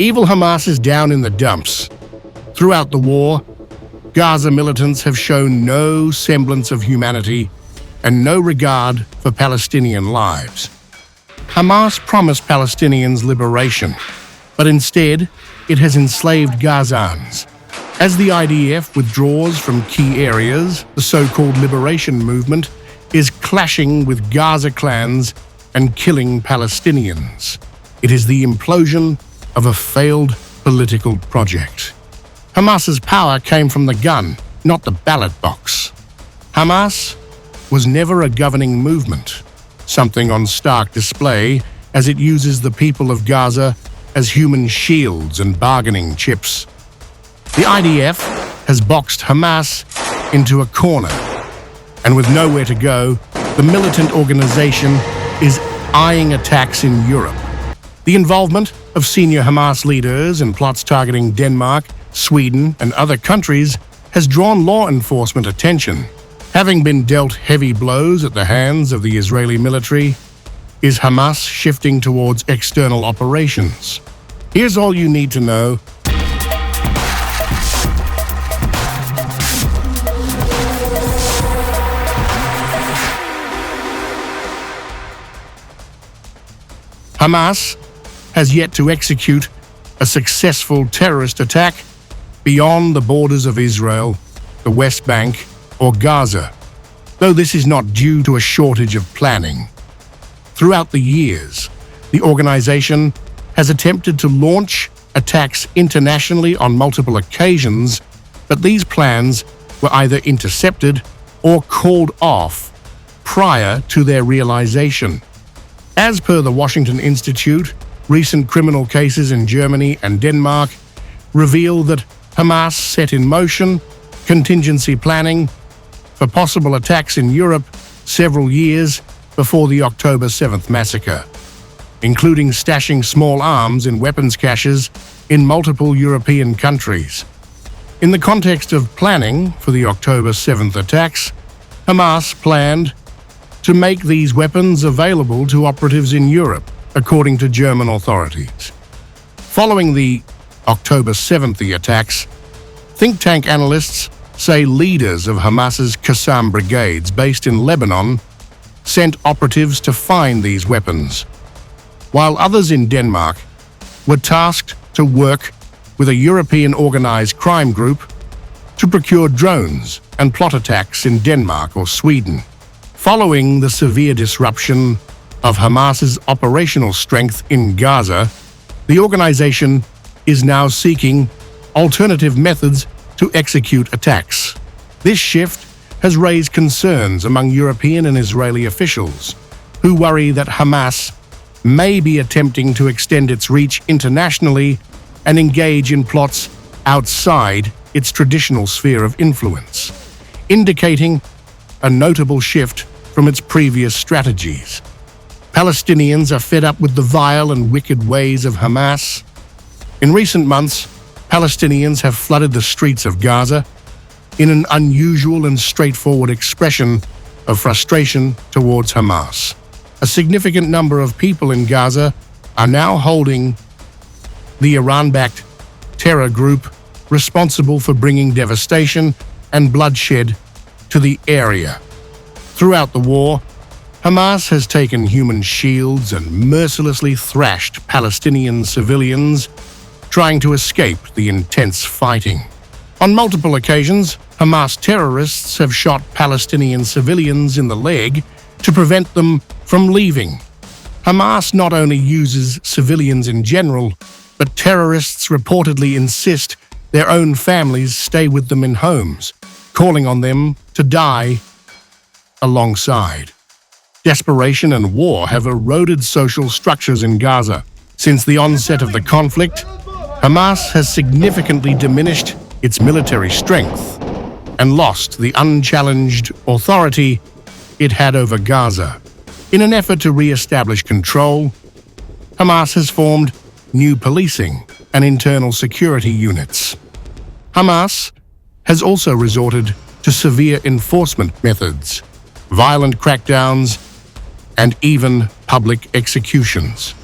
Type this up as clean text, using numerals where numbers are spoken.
Evil Hamas is down in the dumps. Throughout the war, Gaza militants have shown no semblance of humanity and no regard for Palestinian lives. Hamas promised Palestinians liberation, but instead it has enslaved Gazans. As the IDF withdraws from key areas, the so-called liberation movement is clashing with Gaza clans and killing Palestinians. It is the implosion of a failed political project. Hamas's power came from the gun, not the ballot box. Hamas was never a governing movement, something on stark display as it uses the people of Gaza as human shields and bargaining chips. The IDF has boxed Hamas into a corner, and with nowhere to go, the militant organization is eyeing attacks in Europe. The involvement of senior Hamas leaders in plots targeting Denmark, Sweden, and other countries has drawn law enforcement attention. Having been dealt heavy blows at the hands of the Israeli military, is Hamas shifting towards external operations? Here's all you need to know. Hamas has yet to execute a successful terrorist attack beyond the borders of Israel, the West Bank, or Gaza, though this is not due to a shortage of planning. Throughout the years, the organization has attempted to launch attacks internationally on multiple occasions, but these plans were either intercepted or called off prior to their realization. As per the Washington Institute, recent criminal cases in Germany and Denmark reveal that Hamas set in motion contingency planning for possible attacks in Europe several years before the October 7th massacre, including stashing small arms in weapons caches in multiple European countries. In the context of planning for the October 7th attacks, Hamas planned to make these weapons available to operatives in Europe, according to German authorities. Following the October 7th attacks, think tank analysts say leaders of Hamas's Qassam brigades based in Lebanon sent operatives to find these weapons, while others in Denmark were tasked to work with a European organized crime group to procure drones and plot attacks in Denmark or Sweden. Following the severe disruption of Hamas's operational strength in Gaza, the organization is now seeking alternative methods to execute attacks. This shift has raised concerns among European and Israeli officials, who worry that Hamas may be attempting to extend its reach internationally and engage in plots outside its traditional sphere of influence, indicating a notable shift from its previous strategies. Palestinians are fed up with the vile and wicked ways of Hamas. In recent months, Palestinians have flooded the streets of Gaza in an unusual and straightforward expression of frustration towards Hamas. A significant number of people in Gaza are now holding the Iran-backed terror group responsible for bringing devastation and bloodshed to the area. Throughout the war, Hamas has taken human shields and mercilessly thrashed Palestinian civilians trying to escape the intense fighting. On multiple occasions, Hamas terrorists have shot Palestinian civilians in the leg to prevent them from leaving. Hamas not only uses civilians in general, but terrorists reportedly insist their own families stay with them in homes, calling on them to die alongside. Desperation and war have eroded social structures in Gaza. Since the onset of the conflict, Hamas has significantly diminished its military strength and lost the unchallenged authority it had over Gaza. In an effort to re-establish control, Hamas has formed new policing and internal security units. Hamas has also resorted to severe enforcement methods, violent crackdowns, and even public executions.